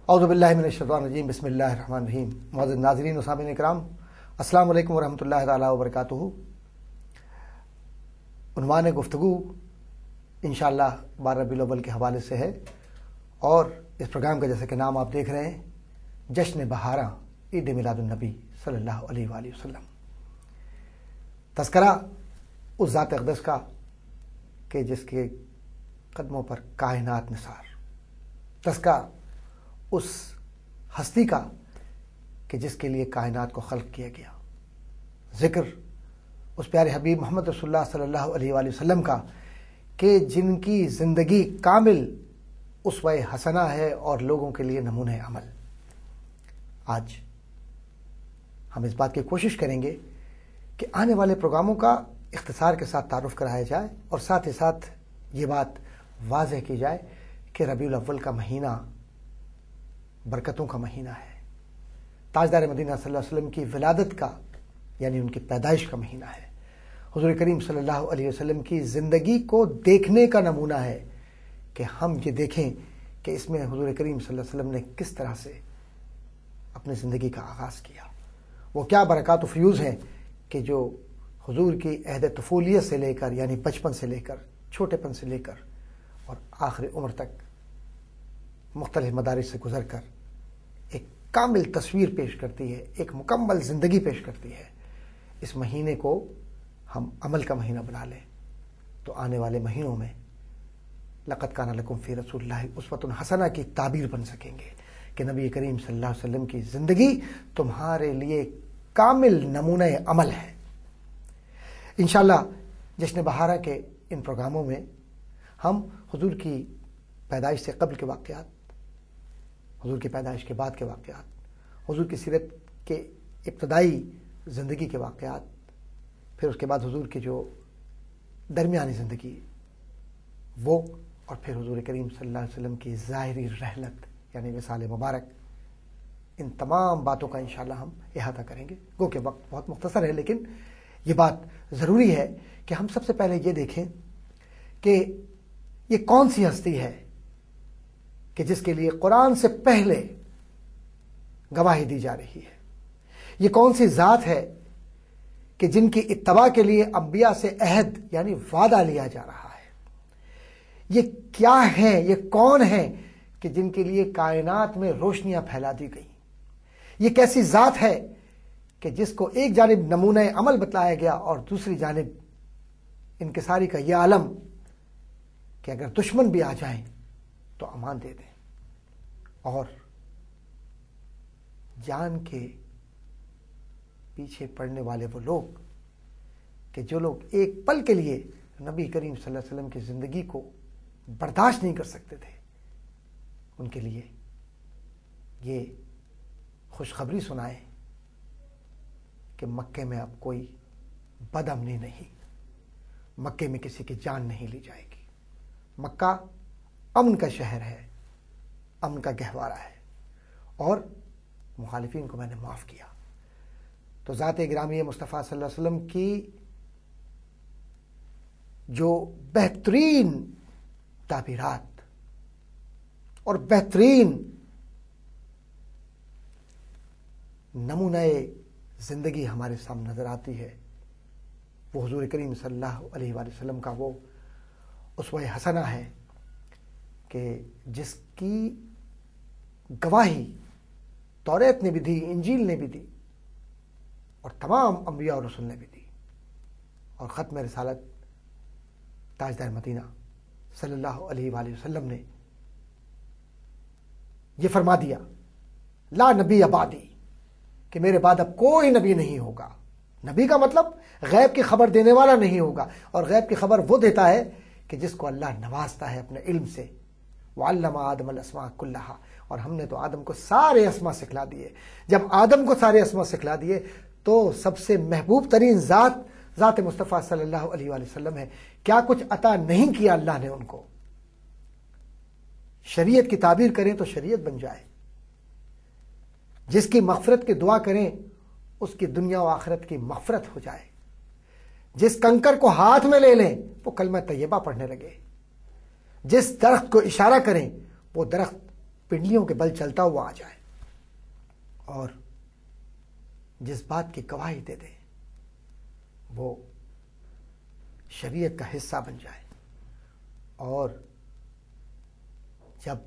اعوذ باللہ من الشیطان الرجیم، بسم اللہ الرحمن الرحیم۔ معزز ناظرین و سامعین کرام، السلام علیکم ورحمۃ اللہ تعالی وبرکاتہ۔ عنوان گفتگو انشاءاللہ 12 ربیع الاول کے حوالے سے ہے، اور اس پروگرام کا جیسا کہ نام آپ دیکھ رہے ہیں، جشن بہاراں عید میلاد النبی صلی اللہ علیہ وآلہ وسلم۔ تذکرہ اس ذات اقدس کا کہ جس کے قدموں پر کائنات نثار، تذکرہ اس ہستی کا کہ جس کے لیے کائنات کو خلق کیا گیا، ذکر اس پیارے حبیب محمد رسول اللہ صلی اللہ علیہ وآلہ وسلم کا کہ جن کی زندگی کامل اسوہ حسنہ ہے اور لوگوں کے لیے نمونہ عمل۔ آج ہم اس بات کی کوشش کریں گے کہ آنے والے پروگراموں کا اختصار کے ساتھ تعارف کرایا جائے، اور ساتھ ہی ساتھ یہ بات واضح کی جائے کہ ربیع الاول کا مہینہ برکتوں کا مہینہ ہے، تاجدار مدینہ صلی اللہ علیہ وسلم کی ولادت کا یعنی ان کی پیدائش کا مہینہ ہے، حضور کریم صلی اللہ علیہ وسلم کی زندگی کو دیکھنے کا نمونہ ہے کہ ہم یہ دیکھیں کہ اس میں حضور کریم صلی اللہ علیہ وسلم نے کس طرح سے اپنی زندگی کا آغاز کیا، وہ کیا برکات و فیوز ہیں کہ جو حضور کی عہد طفولیت سے لے کر یعنی بچپن سے لے کر، چھوٹے پن سے لے کر اور آخر عمر تک مختلف مدارس سے گزر کر ایک کامل تصویر پیش کرتی ہے، ایک مکمل زندگی پیش کرتی ہے۔ اس مہینے کو ہم عمل کا مہینہ بنا لیں تو آنے والے مہینوں میں لقد کان لکم فی رسول اللہ اسوۃ حسنہ کی تعبیر بن سکیں گے کہ نبی کریم صلی اللہ علیہ وسلم کی زندگی تمہارے لیے کامل نمونہ عمل ہے۔ انشاءاللہ جشن بہاراں کے ان پروگراموں میں ہم حضور کی پیدائش سے قبل کے واقعات، حضور کی پیدائش کے بعد کے واقعات، حضور کی سیرت کے ابتدائی زندگی کے واقعات، پھر اس کے بعد حضور کی جو درمیانی زندگی وہ، اور پھر حضور کریم صلی اللہ علیہ وسلم کی ظاہری رحلت یعنی وصال مبارک، ان تمام باتوں کا انشاءاللہ ہم احاطہ کریں گے۔ گو کہ وقت بہت مختصر ہے، لیکن یہ بات ضروری ہے کہ ہم سب سے پہلے یہ دیکھیں کہ یہ کون سی ہستی ہے کہ جس کے لیے قرآن سے پہلے گواہی دی جا رہی ہے، یہ کون سی ذات ہے کہ جن کی اتباع کے لیے انبیاء سے عہد یعنی وعدہ لیا جا رہا ہے، یہ کیا ہیں، یہ کون ہیں کہ جن کے لیے کائنات میں روشنیاں پھیلا دی گئیں، یہ کیسی ذات ہے کہ جس کو ایک جانب نمونہ عمل بتلایا گیا اور دوسری جانب انکساری کا یہ عالم کہ اگر دشمن بھی آ جائیں تو امان دے دیں، اور جان کے پیچھے پڑنے والے وہ لوگ کہ جو لوگ ایک پل کے لیے نبی کریم صلی اللہ علیہ وسلم کی زندگی کو برداشت نہیں کر سکتے تھے، ان کے لیے یہ خوشخبری سنائے کہ مکے میں اب کوئی بد امنی نہیں، مکے میں کسی کی جان نہیں لی جائے گی، مکہ امن کا شہر ہے، امن کا گہوارہ ہے، اور مخالفین کو میں نے معاف کیا۔ تو ذات گرامی مصطفیٰ صلی اللہ علیہ وسلم کی جو بہترین تعبیرات اور بہترین نمونہ زندگی ہمارے سامنے نظر آتی ہے، وہ حضور کریم صلی اللہ علیہ وآلہ وسلم کا وہ اسوہ حسنہ ہے کہ جس کی گواہی توریت نے بھی دی، انجیل نے بھی دی، اور تمام انبیاء اور رسول نے بھی دی، اور ختم رسالت تاجدار مدینہ صلی اللہ علیہ وآلہ وسلم نے یہ فرما دیا لا نبی بعدی، کہ میرے بعد اب کوئی نبی نہیں ہوگا۔ نبی کا مطلب غیب کی خبر دینے والا نہیں ہوگا، اور غیب کی خبر وہ دیتا ہے کہ جس کو اللہ نوازتا ہے اپنے علم سے۔ وعلم آدم الاسماء کلہا، اور ہم نے تو آدم کو سارے اسماء سکھلا دیے۔ جب آدم کو سارے اسماء سکھلا دیے تو سب سے محبوب ترین ذات مصطفیٰ صلی اللہ علیہ وآلہ وسلم ہے۔ کیا کچھ عطا نہیں کیا اللہ نے ان کو؟ شریعت کی تعبیر کریں تو شریعت بن جائے، جس کی مغفرت کی دعا کریں اس کی دنیا و آخرت کی مغفرت ہو جائے، جس کنکر کو ہاتھ میں لے لیں وہ کلمہ طیبہ پڑھنے لگے، جس درخت کو اشارہ کریں وہ درخت پنڈلیوں کے بل چلتا ہوا آ جائے اور جس بات کی گواہی دے دے وہ شریعت کا حصہ بن جائے، اور جب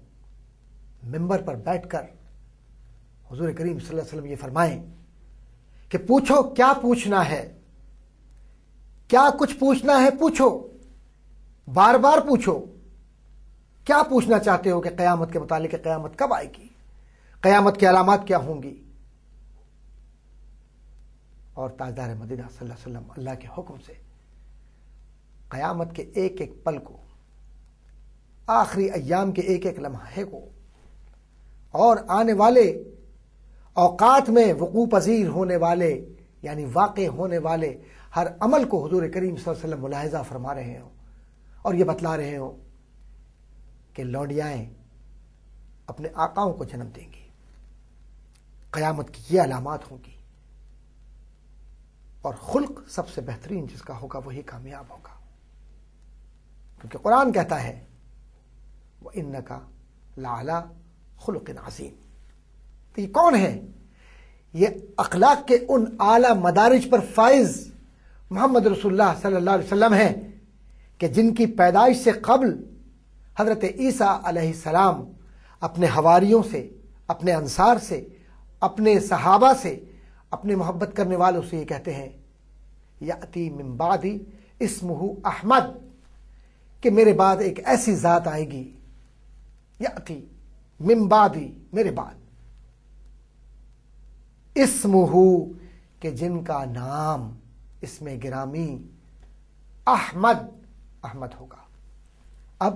ممبر پر بیٹھ کر حضور کریم صلی اللہ علیہ وسلم یہ فرمائیں کہ پوچھو کیا پوچھنا ہے، کیا کچھ پوچھنا ہے پوچھو، بار بار پوچھو، کیا پوچھنا چاہتے ہو کہ قیامت کے متعلق، کہ قیامت کب آئے گی، قیامت کی علامات کیا ہوں گی، اور تاجدار مدینہ صلی اللہ علیہ وسلم اللہ کے حکم سے قیامت کے ایک ایک پل کو، آخری ایام کے ایک ایک لمحے کو، اور آنے والے اوقات میں وقوع پذیر ہونے والے یعنی واقع ہونے والے ہر عمل کو حضور کریم صلی اللہ علیہ وسلم ملاحظہ فرما رہے ہوں اور یہ بتلا رہے ہوں کہ لونڈیائیں اپنے آقاؤں کو جنم دیں گی، قیامت کی یہ علامات ہوں گی، اور خلق سب سے بہترین جس کا ہوگا وہی کامیاب ہوگا، کیونکہ قرآن کہتا ہے وَإِنَّكَ لَعَلَىٰ خُلُقٍ عَظِيمٍ۔ تو یہ کون ہے؟ یہ اخلاق کے ان اعلیٰ مدارج پر فائز محمد رسول اللہ صلی اللہ علیہ وسلم ہیں کہ جن کی پیدائش سے قبل حضرت عیسیٰ علیہ السلام اپنے حواریوں سے، اپنے انصار سے، اپنے صحابہ سے، اپنے محبت کرنے والوں سے یہ کہتے ہیں یأتی من بعدی اسمہ احمد، کہ میرے بعد ایک ایسی ذات آئے گی، یأتی من بعدی، میرے بعد، اسمہ، کہ جن کا نام، اسم گرامی، احمد، احمد ہوگا۔ اب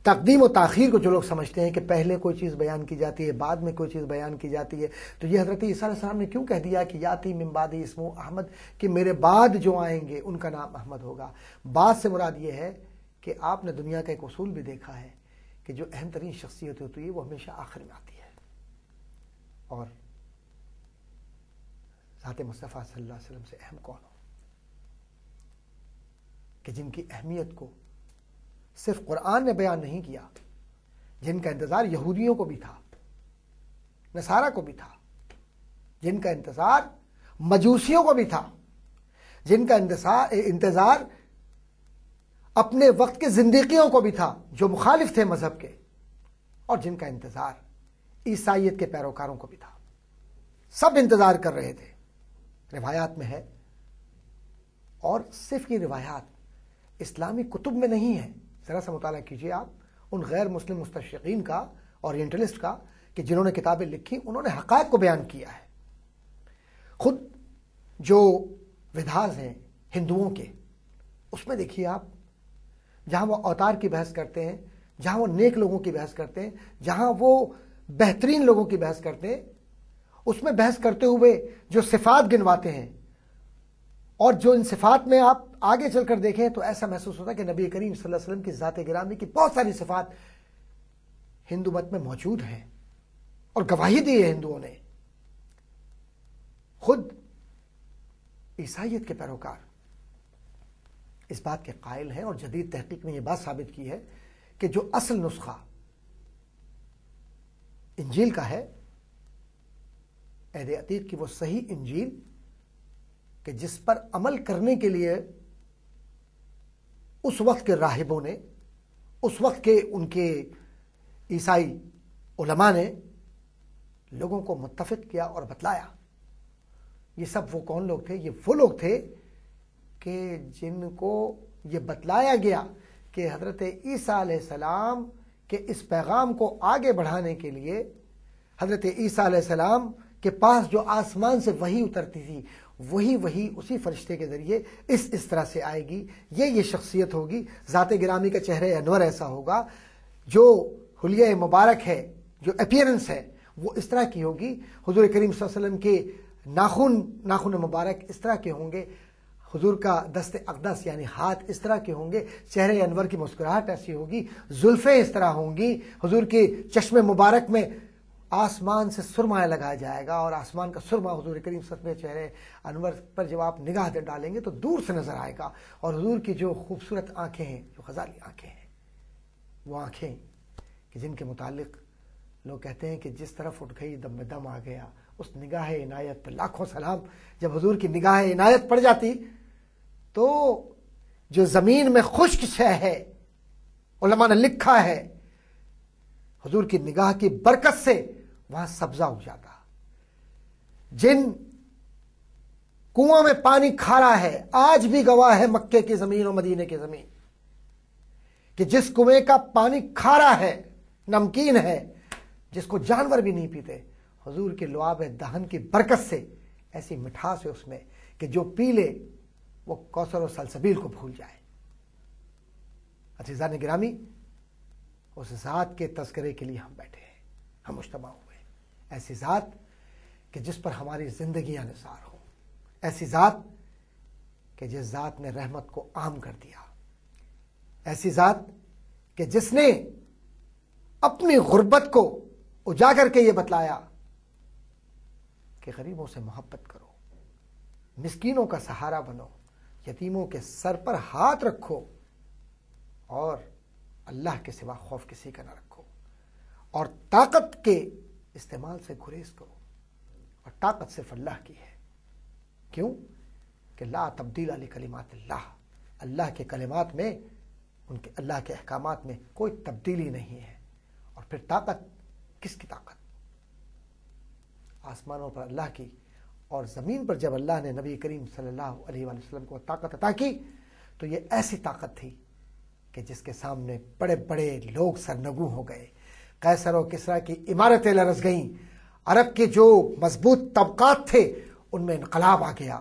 تقدیم و تاخیر کو جو لوگ سمجھتے ہیں کہ پہلے کوئی چیز بیان کی جاتی ہے بعد میں کوئی چیز بیان کی جاتی ہے، تو یہ حضرت عیسیٰ علیہ السلام نے کیوں کہہ دیا کہ یاتی من بعدی اسمہ احمد، کہ میرے بعد جو آئیں گے ان کا نام احمد ہوگا۔ بعد سے مراد یہ ہے کہ آپ نے دنیا کا ایک اصول بھی دیکھا ہے کہ جو اہم ترین شخصیت ہوتی ہے وہ ہمیشہ آخر میں آتی ہے، اور ذات مصطفیٰ صلی اللہ علیہ وسلم سے اہم کون ہو کہ جن کی اہمیت کو صرف قرآن نے بیان نہیں کیا، جن کا انتظار یہودیوں کو بھی تھا، نصارہ کو بھی تھا، جن کا انتظار مجوسیوں کو بھی تھا، جن کا انتظار اپنے وقت کے زندیقیوں کو بھی تھا جو مخالف تھے مذہب کے، اور جن کا انتظار عیسائیت کے پیروکاروں کو بھی تھا۔ سب انتظار کر رہے تھے۔ روایات میں ہے، اور صرف یہ روایات اسلامی کتب میں نہیں ہے، ذرا سا مطالعہ کیجئے آپ ان غیر مسلم مستشرقین کا، اورینٹلسٹ کا، کہ جنہوں نے کتابیں لکھی، انہوں نے حقائق کو بیان کیا ہے۔ خود جو ودھاز ہیں ہندوؤں کے، اس میں دیکھیے آپ، جہاں وہ اوتار کی بحث کرتے ہیں، جہاں وہ نیک لوگوں کی بحث کرتے ہیں، جہاں وہ بہترین لوگوں کی بحث کرتے ہیں، اس میں بحث کرتے ہوئے جو صفات گنواتے ہیں، اور جو ان صفات میں آپ آگے چل کر دیکھیں تو ایسا محسوس ہوتا ہے کہ نبی کریم صلی اللہ علیہ وسلم کی ذات گرامی کی بہت ساری صفات ہندو مت میں موجود ہیں، اور گواہی دی ہے ہندوؤں نے۔ خود عیسائیت کے پیروکار اس بات کے قائل ہیں، اور جدید تحقیق نے یہ بات ثابت کی ہے کہ جو اصل نسخہ انجیل کا ہے، عہد عتیق کی وہ صحیح انجیل کہ جس پر عمل کرنے کے لیے اس وقت کے راہبوں نے، اس وقت کے ان کے عیسائی علماء نے لوگوں کو متفق کیا اور بتلایا۔ یہ سب وہ کون لوگ تھے؟ یہ وہ لوگ تھے کہ جن کو یہ بتلایا گیا کہ حضرت عیسیٰ علیہ السلام کے اس پیغام کو آگے بڑھانے کے لیے حضرت عیسیٰ علیہ السلام کے پاس جو آسمان سے وحی اترتی تھی، وہی اسی فرشتے کے ذریعے اس طرح سے آئے گی، یہ شخصیت ہوگی، ذات گرامی کا چہرہ انور ایسا ہوگا، جو حلیہ مبارک ہے، جو اپیرنس ہے وہ اس طرح کی ہوگی، حضور کریم صلی اللہ علیہ وسلم کے ناخن مبارک اس طرح کے ہوں گے، حضور کا دست اقدس یعنی ہاتھ اس طرح کے ہوں گے، چہرے انور کی مسکراہٹ ایسی ہوگی، زلفیں اس طرح ہوں گی، حضور کے چشم مبارک میں آسمان سے سرمایہ لگایا جائے گا، اور آسمان کا سرما حضور کریم صلی اللہ علیہ وسلم کے چہرے انور پر جب آپ نگاہ ڈالیں گے تو دور سے نظر آئے گا، اور حضور کی جو خوبصورت آنکھیں ہیں، جو غزالی آنکھیں ہیں، وہ آنکھیں کہ جن کے متعلق لوگ کہتے ہیں کہ جس طرف اٹھ گئی دم میں دم آ گیا، اس نگاہ عنایت پہ لاکھوں سلام۔ جب حضور کی نگاہ عنایت پڑ جاتی تو جو زمین میں خشک شے ہے، علماء نے لکھا ہے، حضور کی نگاہ کی برکت سے وہاں سبزہ اگ جاتا۔ جن کنواں میں پانی کھارا ہے، آج بھی گواہ ہے مکے کی زمین اور مدینے کی زمین، کہ جس کنویں کا پانی کھارا ہے، نمکین ہے، جس کو جانور بھی نہیں پیتے، حضور کے لعاب دہن کی برکت سے ایسی مٹھاس ہے اس میں کہ جو پی لے وہ کوثر و سلسبیل کو بھول جائے۔ عزیزان گرامی، اس ذات کے تذکرے کے لیے ہم بیٹھے ہیں، ہم مجتمع ہوئے، ایسی ذات کہ جس پر ہماری زندگیاں نثار ہوں، ایسی ذات کہ جس ذات نے رحمت کو عام کر دیا، ایسی ذات کہ جس نے اپنی غربت کو اجاگر کے یہ بتلایا کہ غریبوں سے محبت کرو، مسکینوں کا سہارا بنو، یتیموں کے سر پر ہاتھ رکھو، اور اللہ کے سوا خوف کسی کا نہ رکھو، اور طاقت کے استعمال سے گریز کرو، اور طاقت صرف اللہ کی ہے۔ کیوں؟ کہ لا تبدیل لکلمات اللہ، اللہ کے کلمات میں، ان کے اللہ کے احکامات میں کوئی تبدیلی نہیں ہے۔ اور پھر طاقت، کس کی طاقت؟ آسمانوں پر اللہ کی، اور زمین پر جب اللہ نے نبی کریم صلی اللہ علیہ وآلہ وسلم کو طاقت عطا کی تو یہ ایسی طاقت تھی کہ جس کے سامنے بڑے بڑے لوگ سرنگوں ہو گئے، قیصر و کسریٰ کی عمارتیں لرز گئیں، عرب کے جو مضبوط طبقات تھے ان میں انقلاب آ گیا،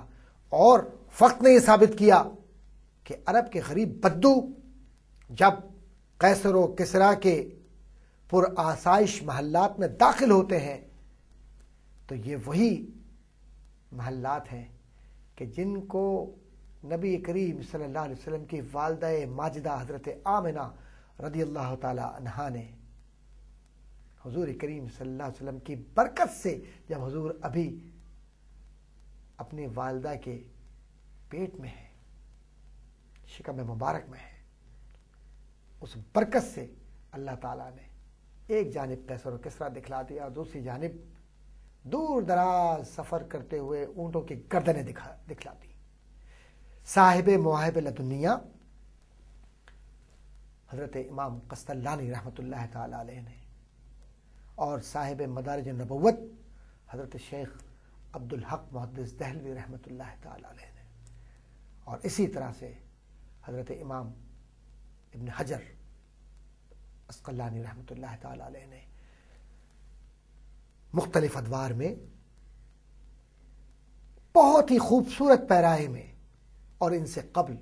اور وقت نے یہ ثابت کیا کہ عرب کے غریب بدو جب قیصر و کسریٰ کے پر آسائش محلات میں داخل ہوتے ہیں تو یہ وہی محلات ہیں کہ جن کو نبی کریم صلی اللہ علیہ وسلم کی والدہ ماجدہ حضرت آمنہ رضی اللہ تعالی عنہا نے حضور کریم صلی اللہ علیہ وسلم کی برکت سے، جب حضور ابھی اپنی والدہ کے پیٹ میں ہے، شکم مبارک میں ہے، اس برکت سے اللہ تعالیٰ نے ایک جانب قیصر و کسریٰ دکھلا دیا، اور دوسری جانب دور دراز سفر کرتے ہوئے اونٹوں کی گردنیں دکھلا دی۔ صاحب مواہب لدنیا حضرت امام قسطلانی رحمۃ اللہ تعالی علیہ نے، اور صاحب مدارج النبوت حضرت شیخ عبدالحق محدث دہلوی رحمۃ اللہ تعالی علیہ نے، اور اسی طرح سے حضرت امام ابن حجر عسقلانی رحمۃ اللہ تعالی علیہ نے مختلف ادوار میں بہت ہی خوبصورت پیرائے میں، اور ان سے قبل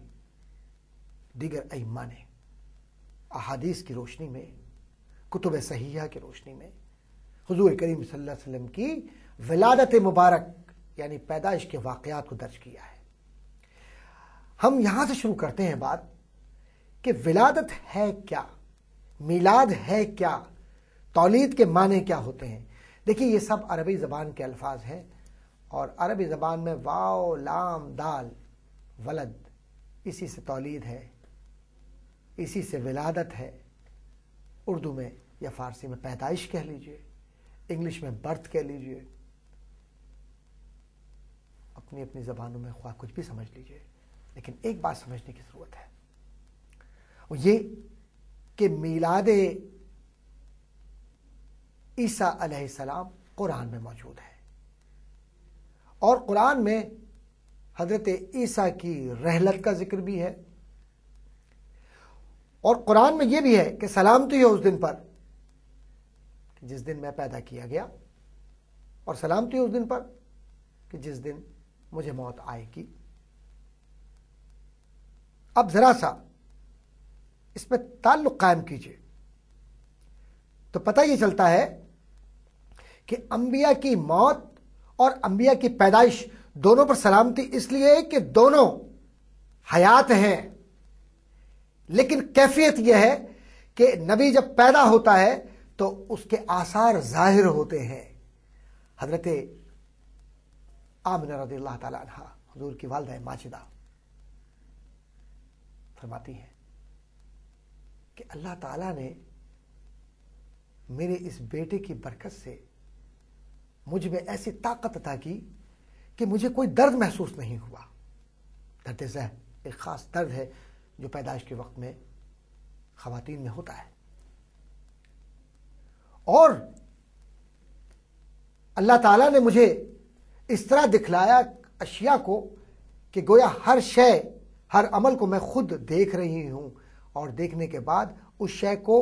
دیگر ائمہ نے احادیث کی روشنی میں، کتب صحیحہ کی روشنی میں حضور کریم صلی اللہ علیہ وسلم کی ولادت مبارک یعنی پیدائش کے واقعات کو درج کیا ہے۔ ہم یہاں سے شروع کرتے ہیں بات کہ ولادت ہے کیا، میلاد ہے کیا، تولید کے معنی کیا ہوتے ہیں۔ دیکھیے، یہ سب عربی زبان کے الفاظ ہیں، اور عربی زبان میں واو لام دال ولد، اسی سے تولید ہے، اسی سے ولادت ہے۔ اردو میں یا فارسی میں پیدائش کہہ لیجئے، انگلش میں برتھ کہہ لیجئے، اپنی اپنی زبانوں میں خواہ کچھ بھی سمجھ لیجئے، لیکن ایک بات سمجھنے کی ضرورت ہے، وہ یہ کہ میلاد عیسیٰ علیہ السلام قرآن میں موجود ہے، اور قرآن میں حضرت عیسیٰ کی رحلت کا ذکر بھی ہے، اور قرآن میں یہ بھی ہے کہ سلامتی ہے اس دن پر جس دن میں پیدا کیا گیا، اور سلامتی ہے اس دن پر کہ جس دن مجھے موت آئے گی۔ اب ذرا سا اس میں تعلق قائم کیجئے تو پتہ یہ چلتا ہے کہ انبیاء کی موت اور انبیاء کی پیدائش دونوں پر سلامتی اس لیے کہ دونوں حیات ہیں، لیکن کیفیت یہ ہے کہ نبی جب پیدا ہوتا ہے تو اس کے آثار ظاہر ہوتے ہیں۔ حضرت آمنہ رضی اللہ تعالی عنہا حضور کی والدہ ماجدہ فرماتی ہیں کہ اللہ تعالیٰ نے میرے اس بیٹے کی برکت سے مجھ میں ایسی طاقت عطا کی کہ مجھے کوئی درد محسوس نہیں ہوا. درد ذہ ایک خاص درد ہے جو پیدائش کے وقت میں خواتین میں ہوتا ہے. اور اللہ تعالیٰ نے مجھے اس طرح دکھلایا اشیاء کو کہ گویا ہر شے، ہر عمل کو میں خود دیکھ رہی ہوں، اور دیکھنے کے بعد اس شے کو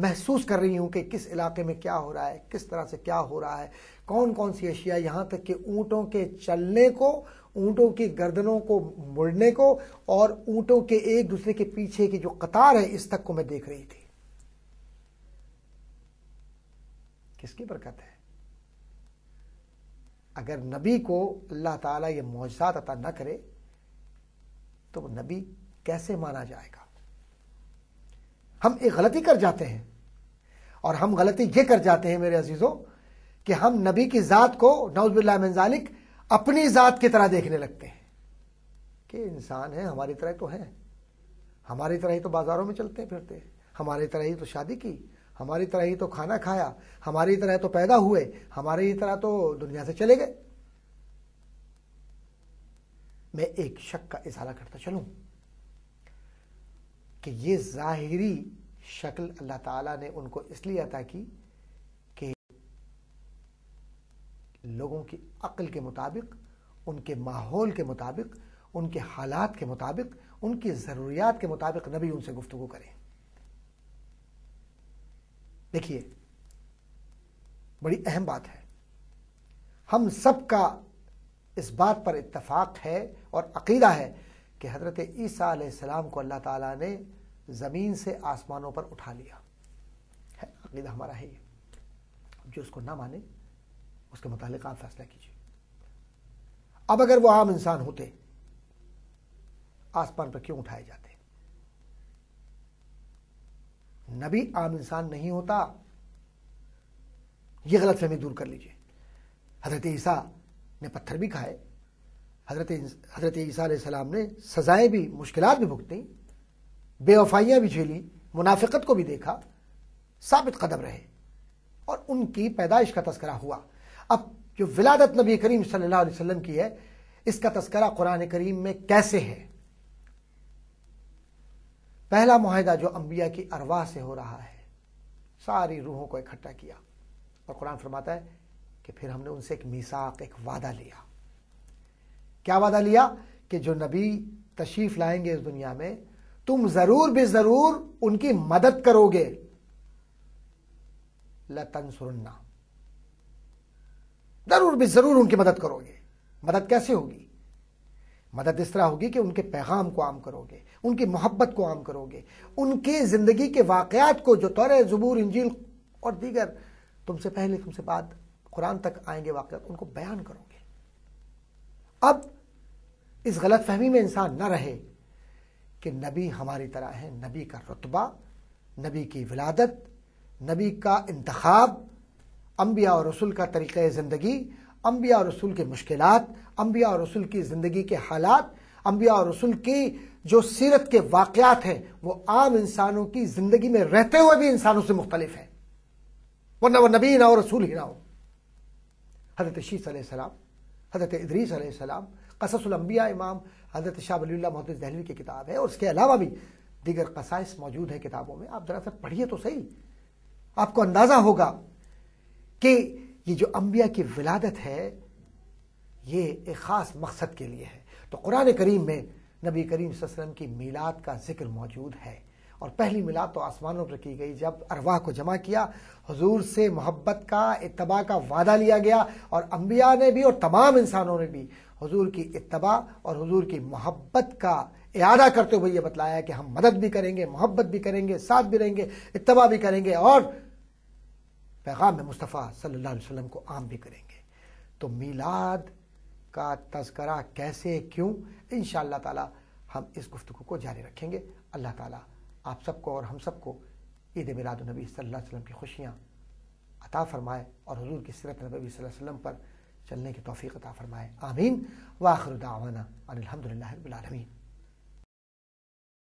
محسوس کر رہی ہوں کہ کس علاقے میں کیا ہو رہا ہے، کس طرح سے کیا ہو رہا ہے، کون کون سی اشیاء، یہاں تک کہ اونٹوں کے چلنے کو، اونٹوں کی گردنوں کو مڑنے کو، اور اونٹوں کے ایک دوسرے کے پیچھے کی جو قطار ہے اس تک کو میں دیکھ رہی تھی. کس کی برکت ہے؟ اگر نبی کو اللہ تعالیٰ یہ معجزات عطا نہ کرے تو وہ نبی کیسے مانا جائے گا؟ ہم ایک غلطی کر جاتے ہیں، اور ہم غلطی یہ کر جاتے ہیں میرے عزیزوں کہ ہم نبی کی ذات کو نعوذ باللہ من ذالک اپنی ذات کی طرح دیکھنے لگتے ہیں کہ انسان ہے، ہماری طرح تو ہے، ہماری طرح ہی تو بازاروں میں چلتے پھرتے ہیں، ہماری طرح ہی تو شادی کی، ہماری طرح ہی تو کھانا کھایا، ہماری طرح تو پیدا ہوئے، ہماری طرح تو دنیا سے چلے گئے. میں ایک شک کا ازالہ کرتا چلوں کہ یہ ظاہری شکل اللہ تعالیٰ نے ان کو اس لیے عطا کی کہ لوگوں کی عقل کے مطابق، ان کے ماحول کے مطابق، ان کے حالات کے مطابق، ان کی ضروریات کے مطابق نبی ان سے گفتگو کریں. دیکھیے، بڑی اہم بات ہے، ہم سب کا اس بات پر اتفاق ہے اور عقیدہ ہے کہ حضرت عیسیٰ علیہ السلام کو اللہ تعالیٰ نے زمین سے آسمانوں پر اٹھا لیا ہے. عقیدہ ہمارا ہے یہ. جو اس کو نہ مانے اس کے متعلق آپ فیصلہ کیجیے. اب اگر وہ عام انسان ہوتے، آسمان پر کیوں اٹھائے جاتے؟ نبی عام انسان نہیں ہوتا، یہ غلط فہمی دور کر لیجیے. حضرت عیسیٰ نے پتھر بھی کھائے، حضرت عیسیٰ علیہ السلام نے سزائیں بھی، مشکلات بھی بھگتیں، بے وفائیاں بھی جھیلی، منافقت کو بھی دیکھا، ثابت قدم رہے، اور ان کی پیدائش کا تذکرہ ہوا. اب جو ولادت نبی کریم صلی اللہ علیہ وسلم کی ہے، اس کا تذکرہ قرآن کریم میں کیسے ہے؟ پہلا معاہدہ جو انبیاء کی ارواح سے ہو رہا ہے، ساری روحوں کو اکٹھا کیا، اور قرآن فرماتا ہے کہ پھر ہم نے ان سے ایک میثاق، ایک وعدہ لیا. کیا وعدہ لیا؟ کہ جو نبی تشریف لائیں گے اس دنیا میں، تم ضرور بے ضرور ان کی مدد کرو گے. لَتَنْصُرُنَّ، ضرور بے ضرور ان کی مدد کرو گے. مدد کیسے ہوگی؟ مدد اس طرح ہوگی کہ ان کے پیغام کو عام کرو گے، ان کی محبت کو عام کرو گے، ان کی زندگی کے واقعات کو جو تورات، زبور، انجیل اور دیگر تم سے پہلے، تم سے بعد قرآن تک آئیں گے واقعات، ان کو بیان کرو گے. اب اس غلط فہمی میں انسان نہ رہے کہ نبی ہماری طرح ہے. نبی کا رتبہ، نبی کی ولادت، نبی کا انتخاب، انبیاء اور رسول کا طریقہ زندگی، انبیاء اور رسول کے مشکلات، انبیاء اور رسول کی زندگی کے حالات، انبیاء اور رسول کی جو سیرت کے واقعات ہیں، وہ عام انسانوں کی زندگی میں رہتے ہوئے بھی انسانوں سے مختلف ہیں، ورنہ وہ نبی نہ ہو، رسول ہی نہ ہو. حضرت شیس علیہ السلام، حضرت ادریس علیہ السلام، قصص الانبیاء امام حضرت شاہ ولی اللہ محدث دہلوی کی کتاب ہے، اور اس کے علاوہ بھی دیگر قصائص موجود ہیں کتابوں میں. آپ ذرا سا پڑھیے تو صحیح، آپ کو اندازہ ہوگا کہ یہ جو انبیاء کی ولادت ہے یہ ایک خاص مقصد کے لیے ہے. تو قرآن کریم میں نبی کریم صلی اللہ علیہ وسلم کی میلاد کا ذکر موجود ہے، اور پہلی میلاد تو آسمانوں پر کی گئی جب ارواح کو جمع کیا، حضور سے محبت کا، اتباع کا وعدہ لیا گیا، اور انبیاء نے بھی اور تمام انسانوں نے بھی حضور کی اتباع اور حضور کی محبت کا اعادہ کرتے ہوئے یہ بتلایا کہ ہم مدد بھی کریں گے، محبت بھی کریں گے، ساتھ بھی رہیں گے، اتباع بھی کریں گے، اور پیغام مصطفیٰ صلی اللہ علیہ وسلم کو عام بھی کریں گے. تو میلاد کا تذکرہ کیسے، کیوں، انشاءاللہ تعالی ہم اس گفتگو کو جاری رکھیں گے. اللہ تعالی آپ سب کو اور ہم سب کو عید میلاد النبی صلی اللہ علیہ وسلم کی خوشیاں عطا فرمائے، اور حضور کی سیرت نبوی صلی اللہ علیہ وسلم پر چلنے کی توفیق عطا فرمائے. آمین. وآخر دعوانا ان الحمدللہ رب العالمین.